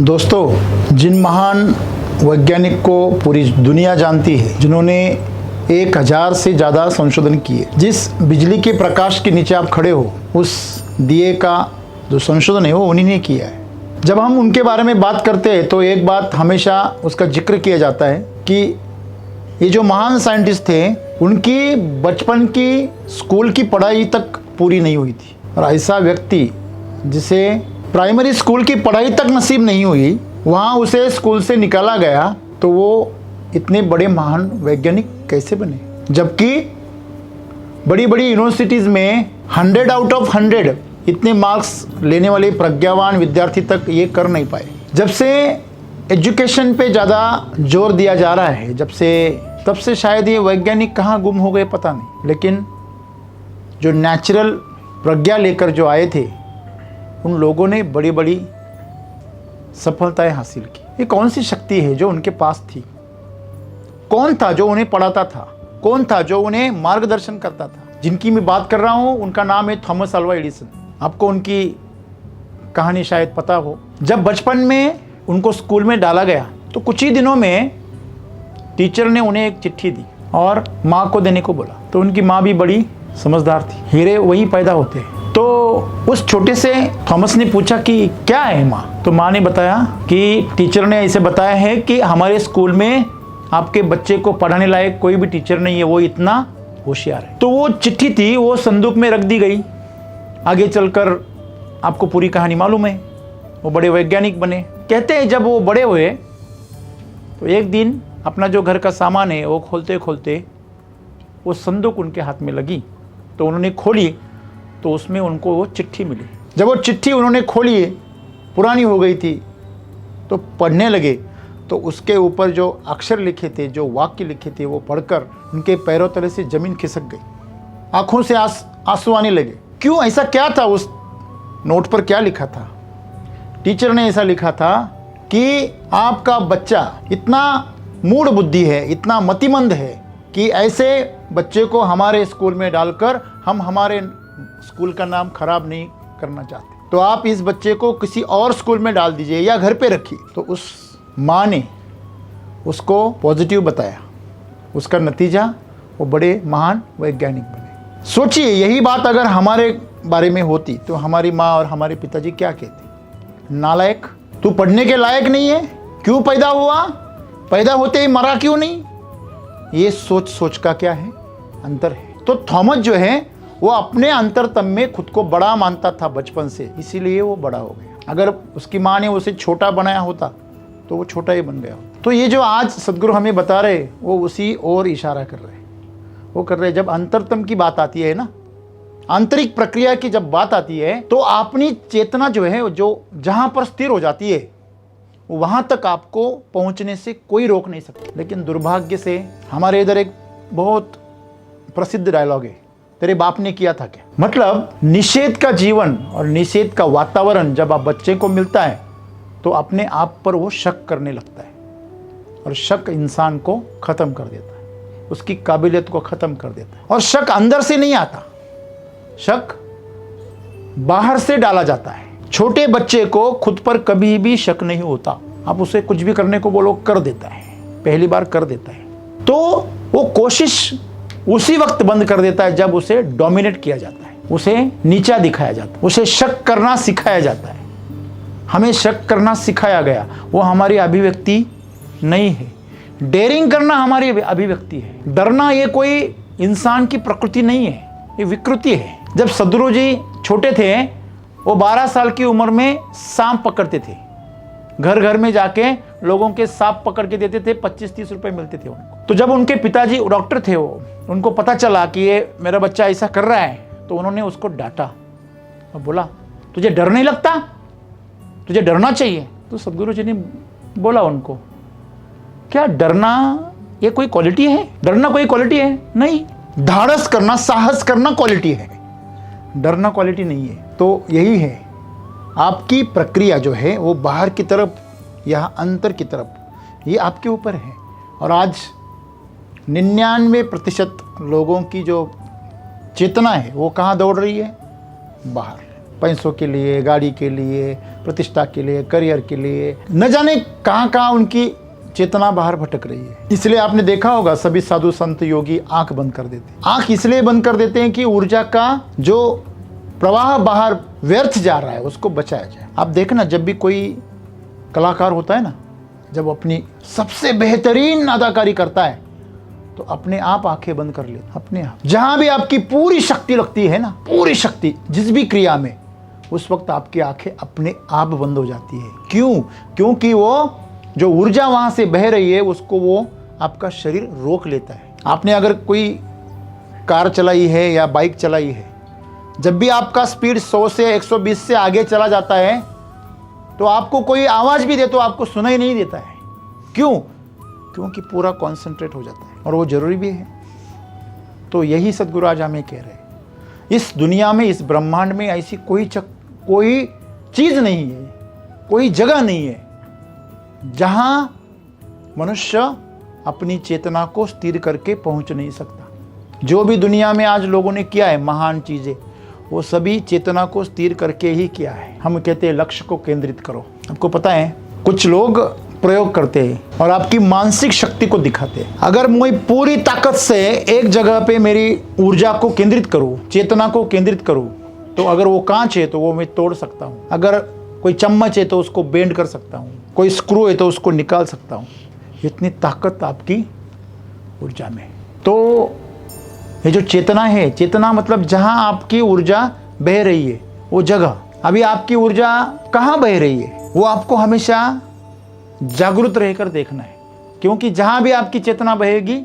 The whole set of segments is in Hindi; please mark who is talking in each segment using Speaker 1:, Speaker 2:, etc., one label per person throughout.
Speaker 1: दोस्तों, जिन महान वैज्ञानिक को पूरी दुनिया जानती है, जिन्होंने 1000 से ज़्यादा संशोधन किए, जिस बिजली के प्रकाश के नीचे आप खड़े हो, उस दिए का जो संशोधन है वो उन्हीं ने किया है। जब हम उनके बारे में बात करते हैं तो एक बात हमेशा उसका जिक्र किया जाता है कि ये जो महान साइंटिस्ट थे, उनकी बचपन की स्कूल की पढ़ाई तक पूरी नहीं हुई थी। और ऐसा व्यक्ति जिसे प्राइमरी स्कूल की पढ़ाई तक नसीब नहीं हुई, वहाँ उसे स्कूल से निकाला गया, तो वो इतने बड़े महान वैज्ञानिक कैसे बने? जबकि बड़ी बड़ी यूनिवर्सिटीज़ में 100 आउट ऑफ 100 इतने मार्क्स लेने वाले प्रज्ञावान विद्यार्थी तक ये कर नहीं पाए। जब से एजुकेशन पे ज़्यादा जोर दिया जा रहा है, तब से शायद ये वैज्ञानिक कहाँ गुम हो गए पता नहीं। लेकिन जो नेचुरल प्रज्ञा लेकर जो आए थे, उन लोगों ने बड़ी बड़ी सफलताएं हासिल की। ये कौन सी शक्ति है जो उनके पास थी? कौन था जो उन्हें पढ़ाता था? कौन था जो उन्हें मार्गदर्शन करता था? जिनकी मैं बात कर रहा हूँ उनका नाम है थॉमस अल्वा एडिसन। आपको उनकी कहानी शायद पता हो। जब बचपन में उनको स्कूल में डाला गया तो कुछ ही दिनों में टीचर ने उन्हें एक चिट्ठी दी और माँ को देने को बोला। तो उनकी माँ भी बड़ी समझदार थी। हीरे वही पैदा होते हैं। तो उस छोटे से थॉमस ने पूछा कि क्या है माँ? तो माँ ने बताया कि टीचर ने ऐसे बताया है कि हमारे स्कूल में आपके बच्चे को पढ़ाने लायक कोई भी टीचर नहीं है, वो इतना होशियार है। तो वो चिट्ठी थी, वो संदूक में रख दी गई। आगे चलकर आपको पूरी कहानी मालूम है। वो बड़े वैज्ञानिक बने। कहते हैं जब वो बड़े हुए तो एक दिन अपना जो घर का सामान है वो खोलते खोलते वो संदूक उनके हाथ में लगी। तो उन्होंने खोली तो उसमें उनको वो चिट्ठी मिली। जब वो चिट्ठी उन्होंने खोली, पुरानी हो गई थी, तो पढ़ने लगे तो उसके ऊपर जो अक्षर लिखे थे, जो वाक्य लिखे थे, वो पढ़कर उनके पैरों तले से ज़मीन खिसक गई। आंखों से आंसू आने लगे। क्यों? ऐसा क्या था? उस नोट पर क्या लिखा था? टीचर ने ऐसा लिखा था कि आपका बच्चा इतना मूढ़ बुद्धि है, इतना मतिमंद है कि ऐसे बच्चे को हमारे स्कूल में डालकर हम हमारे स्कूल का नाम खराब नहीं करना चाहते। तो आप इस बच्चे को किसी और स्कूल में डाल दीजिए या घर पे रखिए। तो उस माँ ने उसको पॉजिटिव बताया। उसका नतीजा वो बड़े महान वैज्ञानिक बने। सोचिए, यही बात अगर हमारे बारे में होती तो हमारी माँ और हमारे पिताजी क्या कहते? नालायक, तू पढ़ने के लायक नहीं है, क्यों पैदा हुआ? पैदा होते ही मरा क्यों नहीं? ये सोच का क्या है? अंतर है। तो थॉमस जो है वो अपने अंतरतम में खुद को बड़ा मानता था बचपन से, इसीलिए वो बड़ा हो गया। अगर उसकी माँ ने उसे छोटा बनाया होता तो वो छोटा ही बन गया। तो ये जो आज सदगुरु हमें बता रहे, वो उसी ओर इशारा कर रहे हैं। वो कर रहे हैं, जब अंतरतम की बात आती है ना, आंतरिक प्रक्रिया की जब बात आती है, तो अपनी चेतना जो है, जो जहाँ पर स्थिर हो जाती है, वहाँ तक आपको पहुँचने से कोई रोक नहीं सकता। लेकिन दुर्भाग्य से हमारे इधर एक बहुत प्रसिद्ध डायलॉग है, तेरे बाप ने किया था क्या? मतलब निषेध का जीवन और निषेध का वातावरण जब आप बच्चे को मिलता है तो अपने आप पर वो शक करने लगता है। और शक इंसान को ख़त्म कर देता है, उसकी काबिलियत को ख़त्म कर देता है। और शक अंदर से नहीं आता, शक बाहर से डाला जाता है। छोटे बच्चे को खुद पर कभी भी शक नहीं होता। आप उसे कुछ भी करने को बोलो, कर देता है, पहली बार कर देता है। तो वो कोशिश उसी वक्त बंद कर देता है जब उसे डोमिनेट किया जाता है, उसे नीचा दिखाया जाता है, उसे शक करना सिखाया जाता है। हमें शक करना सिखाया गया, वो हमारी अभिव्यक्ति नहीं है। डेयरिंग करना हमारी अभिव्यक्ति है। डरना ये कोई इंसान की प्रकृति नहीं है, ये विकृति है। जब सदगुरु जी छोटे थे, वो 12 साल की उम्र में सांप पकड़ते थे। घर घर में जाके लोगों के सांप पकड़ के देते थे, 25-30 रुपए मिलते थे उनको। तो जब उनके पिताजी डॉक्टर थे, उनको पता चला कि ये मेरा बच्चा ऐसा कर रहा है, तो उन्होंने उसको डांटा और बोला, तुझे डर नहीं लगता? तुझे डरना चाहिए। तो सदगुरु जी ने बोला उनको, क्या डरना ये कोई क्वालिटी है? डरना कोई क्वालिटी है? नहीं। धाड़स करना, साहस करना क्वालिटी है, डरना क्वालिटी नहीं है। तो यही है, आपकी प्रक्रिया जो है वो बाहर की तरफ या अंतर की तरफ, ये आपके ऊपर है। और आज 99% लोगों की जो चेतना है वो कहाँ दौड़ रही है? बाहर। पैसों के लिए, गाड़ी के लिए, प्रतिष्ठा के लिए, करियर के लिए, न जाने कहाँ कहाँ उनकी चेतना बाहर भटक रही है। इसलिए आपने देखा होगा सभी साधु संत योगी आंख बंद कर देते हैं। आंख इसलिए बंद कर देते हैं कि ऊर्जा का जो प्रवाह बाहर व्यर्थ जा रहा है उसको बचाया जाए। आप देखना, जब भी कोई कलाकार होता है ना, जब अपनी सबसे बेहतरीन अदाकारी करता है तो अपने आप आंखें बंद कर लेता, अपने आप। जहां भी आपकी पूरी शक्ति लगती है ना, पूरी शक्ति जिस भी क्रिया में, उस वक्त आपकी आंखें अपने आप बंद हो जाती है। क्यों? क्योंकि वो जो ऊर्जा वहां से बह रही है उसको वो आपका शरीर रोक लेता है। आपने अगर कोई कार चलाई है या बाइक चलाई है, जब भी आपका स्पीड 100 से 120 से आगे चला जाता है तो आपको कोई आवाज भी दे तो आपको सुनाई नहीं देता है। क्यों? क्योंकि पूरा कॉन्सेंट्रेट हो जाता है, और वो जरूरी भी है। तो यही सद्गुरु आज हमें कह रहे हैं, इस दुनिया में, इस ब्रह्मांड में ऐसी कोई चीज नहीं है, कोई जगह नहीं है जहां मनुष्य अपनी चेतना को स्थिर करके पहुंच नहीं सकता। जो भी दुनिया में आज लोगों ने किया है महान चीजें, वो सभी चेतना को स्थिर करके ही किया है। हम कहते हैं लक्ष्य को केंद्रित करो। आपको पता है, कुछ लोग प्रयोग करते हैं और आपकी मानसिक शक्ति को दिखाते हैं। अगर मैं पूरी ताकत से एक जगह पे मेरी ऊर्जा को केंद्रित करूं, चेतना को केंद्रित करूं, तो अगर वो कांच है तो वो मैं तोड़ सकता हूं, अगर कोई चम्मच है तो उसको बेंड कर सकता हूं, कोई स्क्रू है तो उसको निकाल सकता हूं। इतनी ताकत आपकी ऊर्जा में। तो ये जो चेतना है, चेतना मतलब जहां आपकी ऊर्जा बह रही है वो जगह। अभी आपकी ऊर्जा कहाँ बह रही है वो आपको हमेशा जागरूक रहकर देखना है, क्योंकि जहां भी आपकी चेतना बहेगी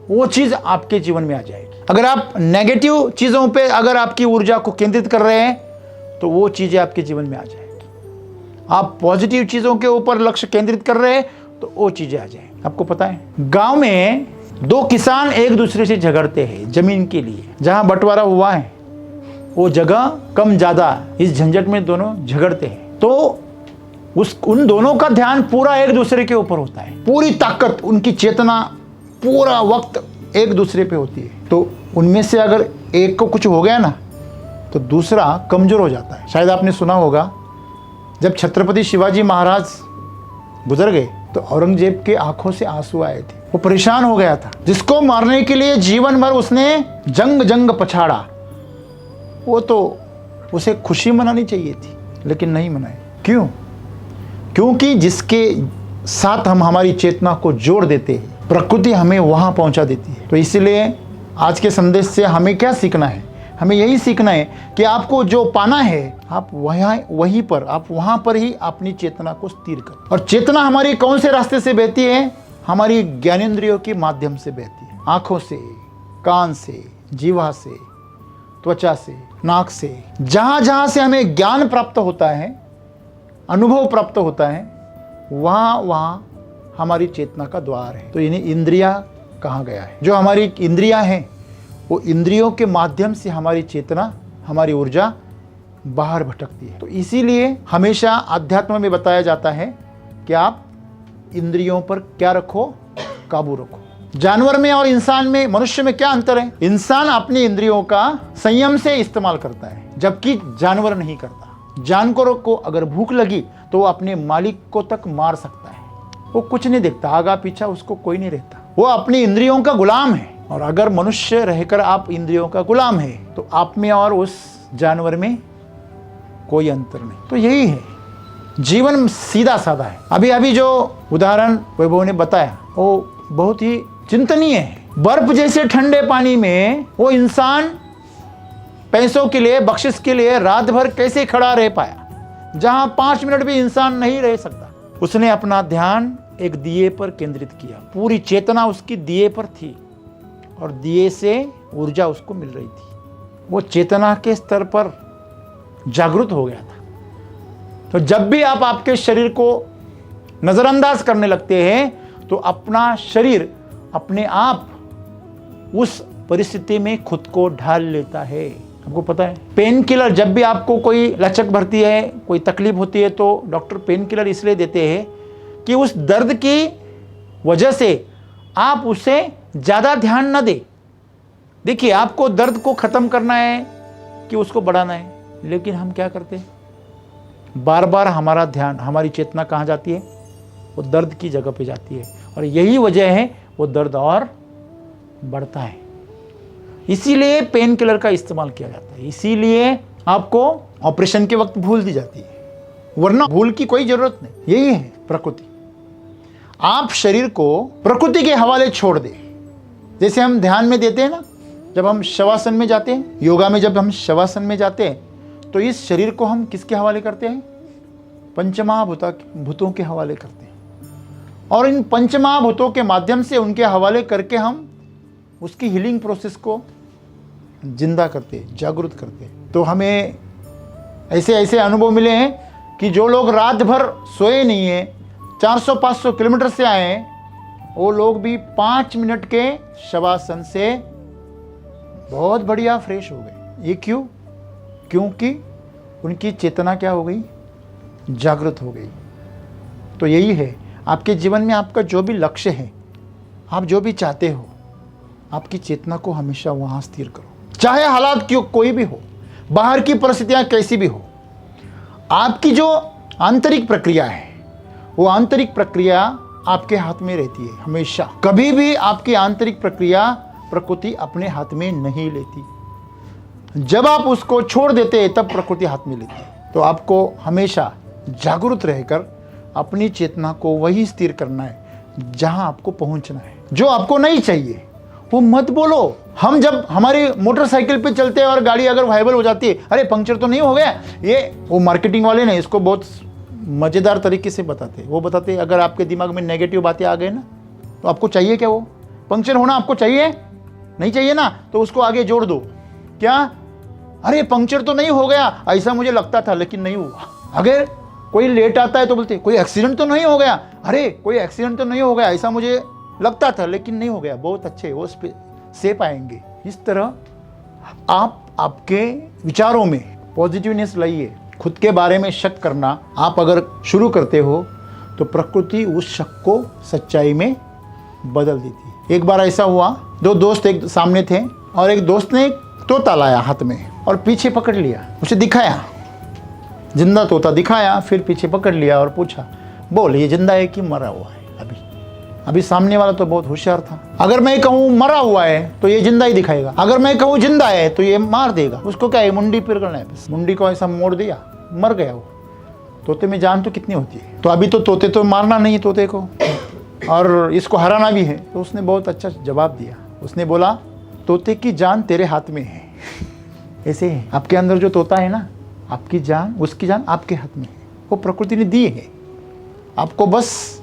Speaker 1: वो चीज आपके जीवन में आ जाएगी। अगर आप नेगेटिव चीजों पे अगर आपकी ऊर्जा को केंद्रित कर रहे हैं तो वो चीजें आपके जीवन में आ जाएगी। आप पॉजिटिव चीजों के ऊपर लक्ष्य केंद्रित कर रहे हैं तो वो चीजें आ जाएंगी। आपको पता है, गांव में दो किसान एक दूसरे से झगड़ते हैं जमीन के लिए। जहां बंटवारा हुआ है वो जगह कम ज्यादा, इस झंझट में दोनों झगड़ते हैं, तो उन दोनों का ध्यान पूरा एक दूसरे के ऊपर होता है। पूरी ताकत, उनकी चेतना पूरा वक्त एक दूसरे पे होती है। तो उनमें से अगर एक को कुछ हो गया ना तो दूसरा कमजोर हो जाता है। शायद आपने सुना होगा, जब छत्रपति शिवाजी महाराज गुजर गए तो औरंगजेब के आंखों से आंसू आए थे। वो परेशान हो गया था, जिसको मारने के लिए जीवन भर उसने जंग पछाड़ा, वो तो उसे खुशी मनानी चाहिए थी, लेकिन नहीं मनाई। क्यों? क्योंकि जिसके साथ हम हमारी चेतना को जोड़ देते हैं, प्रकृति हमें वहां पहुंचा देती है। तो इसलिए आज के संदेश से हमें क्या सीखना है? हमें यही सीखना है कि आपको जो पाना है आप वहीं पर, आप वहां पर ही अपनी चेतना को स्थिर करें। और चेतना हमारी कौन से रास्ते से बहती है? हमारी ज्ञानेंद्रियों के माध्यम से बहती है। आंखों से, कान से, जीवा से, त्वचा से, नाक से। जहां जहां से हमें ज्ञान प्राप्त होता है, अनुभव प्राप्त होता है, वहां वहां हमारी चेतना का द्वार है। तो इन्हें इंद्रिया कहा गया है। जो हमारी इंद्रियां हैं वो इंद्रियों के माध्यम से हमारी चेतना, हमारी ऊर्जा बाहर भटकती है। तो इसीलिए हमेशा अध्यात्म में बताया जाता है कि आप इंद्रियों पर क्या रखो? काबू रखो। जानवर में और इंसान में, मनुष्य में क्या अंतर है? इंसान अपनी इंद्रियों का संयम से इस्तेमाल करता है, जबकि जानवर नहीं करता। जानवरों को अगर भूख लगी तो वो अपने मालिक को तक मार सकता है, वो कुछ नहीं देखता, आगा पीछा उसको कोई नहीं रहता, वो अपनी इंद्रियों का गुलाम है। और अगर मनुष्य रहकर आप इंद्रियों का गुलाम है तो आप में और उस जानवर में कोई अंतर नहीं। तो यही है, जीवन सीधा साधा है। अभी अभी जो उदाहरण वैभव ने बताया वो बहुत ही चिंतनीय है। बर्फ जैसे ठंडे पानी में वो इंसान पैसों के लिए, बख्शिश के लिए रात भर कैसे खड़ा रह पाया, जहां 5 मिनट भी इंसान नहीं रह सकता। उसने अपना ध्यान एक दिए पर केंद्रित किया, पूरी चेतना उसकी दिए पर थी और दिए से ऊर्जा उसको मिल रही थी। वो चेतना के स्तर पर जागरूक हो गया था। तो जब भी आप आपके शरीर को नजरअंदाज करने लगते हैं तो अपना शरीर अपने आप उस परिस्थिति में खुद को ढाल लेता है। आपको पता है, पेन किलर, जब भी आपको कोई लचक भरती है, कोई तकलीफ होती है तो डॉक्टर पेन किलर इसलिए देते हैं कि उस दर्द की वजह से आप उसे ज़्यादा ध्यान न दें। देखिए, आपको दर्द को ख़त्म करना है कि उसको बढ़ाना है? लेकिन हम क्या करते हैं, बार बार हमारा ध्यान, हमारी चेतना कहाँ जाती है, वो दर्द की जगह पे जाती है, और यही वजह है वो दर्द और बढ़ता है। इसीलिए पेन किलर का इस्तेमाल किया जाता है, इसीलिए आपको ऑपरेशन के वक्त भूल दी जाती है, वरना भूल की कोई जरूरत नहीं। यही है प्रकृति। आप शरीर को प्रकृति के हवाले छोड़ दे। जैसे हम ध्यान में देते हैं ना, जब हम शवासन में जाते हैं, योगा में जब हम शवासन में जाते हैं, तो इस शरीर को हम किसके हवाले करते हैं, पंचमहाभूतों के हवाले करते हैं, और इन पंचमहाभूतों के माध्यम से उनके हवाले करके हम उसकी हीलिंग प्रोसेस को जिंदा करते, जागृत करते। तो हमें ऐसे ऐसे अनुभव मिले हैं कि जो लोग रात भर सोए नहीं हैं, 400-500 किलोमीटर से आए हैं, वो लोग भी 5 मिनट के शवासन से बहुत बढ़िया फ्रेश हो गए। ये क्यों? क्योंकि उनकी चेतना क्या हो गई, जागृत हो गई। तो यही है, आपके जीवन में आपका जो भी लक्ष्य है, आप जो भी चाहते हो, आपकी चेतना को हमेशा वहाँ स्थिर करो, चाहे हालात क्यों कोई भी हो, बाहर की परिस्थितियाँ कैसी भी हो। आपकी जो आंतरिक प्रक्रिया है, वो आंतरिक प्रक्रिया आपके हाथ में रहती है हमेशा। कभी भी आपकी आंतरिक प्रक्रिया प्रकृति अपने हाथ में नहीं लेती। जब आप उसको छोड़ देते हैं तब प्रकृति हाथ में लेती है। तो आपको हमेशा जागरूक रहकर अपनी चेतना को वही स्थिर करना है जहां आपको पहुंचना है। जो आपको नहीं चाहिए वो मत बोलो। हम जब हमारी मोटरसाइकिल पे चलते हैं और गाड़ी अगर वाइबल हो जाती है, अरे पंक्चर तो नहीं हो गया, ये वो मार्केटिंग वाले ने इसको बहुत मज़ेदार तरीके से बताते हैं। वो बताते हैं अगर आपके दिमाग में नेगेटिव बातें आ गए ना, तो आपको चाहिए क्या, वो पंक्चर होना आपको चाहिए नहीं चाहिए ना, तो उसको आगे जोड़ दो। क्या, अरे पंक्चर तो नहीं हो गया, ऐसा मुझे लगता था लेकिन नहीं हुआ। अगर कोई लेट आता है तो बोलते कोई एक्सीडेंट तो नहीं हो गया, अरे कोई एक्सीडेंट तो नहीं हो गया, ऐसा मुझे लगता था लेकिन नहीं हो गया, बहुत अच्छे, वो सेफ आएंगे। इस तरह आप आपके विचारों में पॉजिटिवनेस लाइए। खुद के बारे में शक करना आप अगर शुरू करते हो तो प्रकृति उस शक को सच्चाई में बदल देती है। एक बार ऐसा हुआ, 2 दोस्त एक सामने थे और एक दोस्त ने तोता लाया हाथ में और पीछे पकड़ लिया, उसे दिखाया, जिंदा तोता दिखाया, फिर पीछे पकड़ लिया और पूछा, बोल ये जिंदा है कि मरा हुआ है? अभी सामने वाला तो बहुत होशियार था। अगर मैं कहूँ मरा हुआ है तो ये जिंदा ही दिखाएगा, अगर मैं कहूँ जिंदा है तो ये मार देगा। उसको क्या है, मुंडी पकड़ना है बस, मुंडी को ऐसा मोड़ दिया, मर गया वो। तोते में जान तो कितनी होती है। तो अभी तो तोते तो मारना नहीं तोते को, और इसको हराना भी है। तो उसने बहुत अच्छा जवाब दिया। उसने बोला, तोते की जान तेरे हाथ में है। ऐसे है, आपके अंदर जो तोता है ना, आपकी जान, उसकी जान आपके हाथ में है, वो प्रकृति ने दी है। आपको बस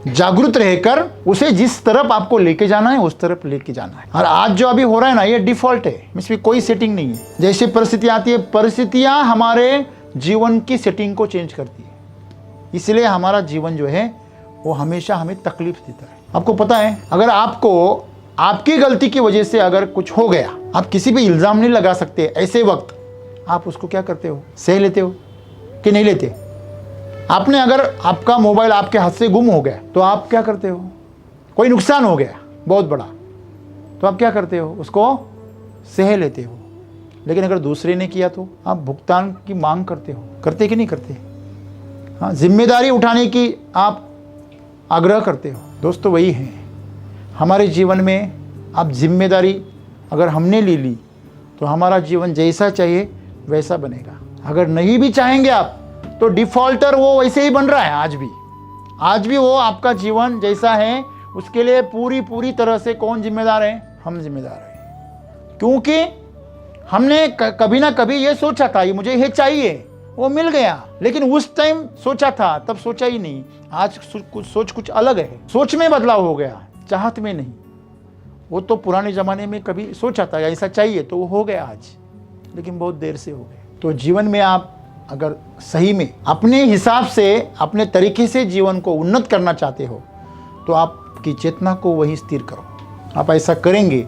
Speaker 1: जागरूक रहकर उसे जिस तरफ आपको लेके जाना है उस तरफ लेके जाना है। और आज जो अभी हो रहा है ना, ये डिफॉल्ट है, इसमें कोई सेटिंग नहीं है। जैसे परिस्थिति आती है, परिस्थितियां हमारे जीवन की सेटिंग को चेंज करती है। इसलिए हमारा जीवन जो है वो हमेशा हमें तकलीफ देता है। आपको पता है, अगर आपको आपकी गलती की वजह से अगर कुछ हो गया, आप किसी पे इल्ज़ाम नहीं लगा सकते। ऐसे वक्त आप उसको क्या करते हो, सह लेते हो कि नहीं लेते? आपने अगर आपका मोबाइल आपके हाथ से गुम हो गया तो आप क्या करते हो? कोई नुकसान हो गया बहुत बड़ा, तो आप क्या करते हो? उसको सह लेते हो। लेकिन अगर दूसरे ने किया तो आप भुगतान की मांग करते हो, करते कि नहीं करते? हाँ, जिम्मेदारी उठाने की आप आग्रह करते हो। दोस्तों वही है हमारे जीवन में। आप जिम्मेदारी अगर हमने ले ली तो हमारा जीवन जैसा चाहिए वैसा बनेगा। अगर नहीं भी चाहेंगे आप तो डिफॉल्टर वो वैसे ही बन रहा है। आज भी वो आपका जीवन जैसा है उसके लिए पूरी तरह से कौन जिम्मेदार है? हम जिम्मेदार हैं। क्योंकि हमने कभी ना कभी ये सोचा था, ये मुझे ये चाहिए, वो मिल गया। लेकिन उस टाइम सोचा था, तब सोचा ही नहीं। आज सोच कुछ अलग है, सोच में बदलाव हो गया, चाहत में नहीं। वो तो पुराने ज़माने में कभी सोचा था ऐसा चाहिए तो वो हो गया आज, लेकिन बहुत देर से हो गया। तो जीवन में आप अगर सही में अपने हिसाब से, अपने तरीके से जीवन को उन्नत करना चाहते हो तो आपकी चेतना को वही स्थिर करो। आप ऐसा करेंगे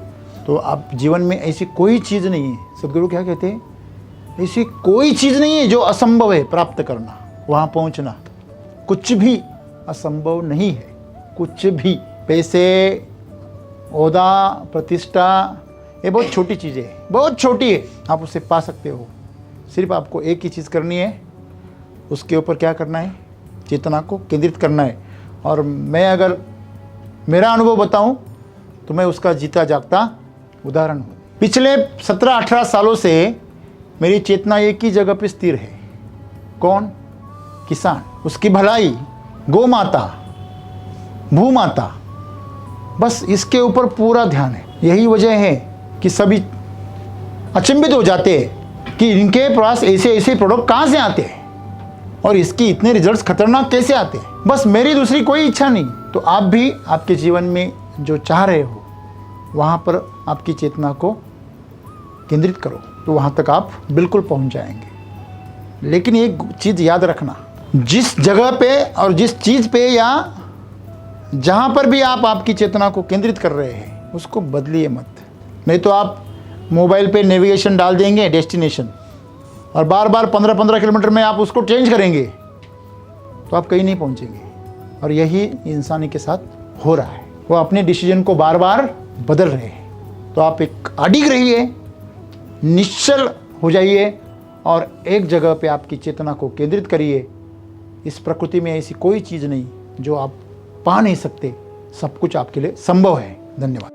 Speaker 1: तो आप जीवन में ऐसी कोई चीज़ नहीं है, सदगुरु क्या कहते हैं, ऐसी कोई चीज़ नहीं है जो असंभव है प्राप्त करना, वहाँ पहुँचना। कुछ भी असंभव नहीं है, कुछ भी। पैसे, ओहदा, प्रतिष्ठा, ये बहुत छोटी चीज़ें है, बहुत छोटी है, आप उसे पा सकते हो। सिर्फ आपको एक ही चीज़ करनी है, उसके ऊपर क्या करना है, चेतना को केंद्रित करना है। और मैं अगर मेरा अनुभव बताऊं तो मैं उसका जीता जागता उदाहरण हूँ। पिछले 17-18 सालों से मेरी चेतना एक ही जगह पे स्थिर है। कौन? किसान, उसकी भलाई, गौ माता, भू माता, बस इसके ऊपर पूरा ध्यान है। यही वजह है कि सभी अचंभित हो जाते हैं कि इनके पास ऐसे ऐसे प्रोडक्ट कहाँ से आते हैं और इसकी इतने रिजल्ट्स खतरनाक कैसे आते हैं। बस मेरी दूसरी कोई इच्छा नहीं। तो आप भी आपके जीवन में जो चाह रहे हो वहाँ पर आपकी चेतना को केंद्रित करो, तो वहाँ तक आप बिल्कुल पहुँच जाएंगे। लेकिन एक चीज़ याद रखना, जिस जगह पे और जिस चीज़ पे या जहाँ पर भी आप आपकी चेतना को केंद्रित कर रहे हैं उसको बदलिए मत। नहीं तो आप मोबाइल पे नेविगेशन डाल देंगे डेस्टिनेशन, और बार बार 15-15 किलोमीटर में आप उसको चेंज करेंगे तो आप कहीं नहीं पहुंचेंगे। और यही इंसानी के साथ हो रहा है, वो अपने डिसीजन को बार बार बदल रहे हैं। तो आप एक अडिग रहिए, निश्चल हो जाइए और एक जगह पे आपकी चेतना को केंद्रित करिए। इस प्रकृति में ऐसी कोई चीज़ नहीं जो आप पा नहीं सकते, सब कुछ आपके लिए संभव है। धन्यवाद।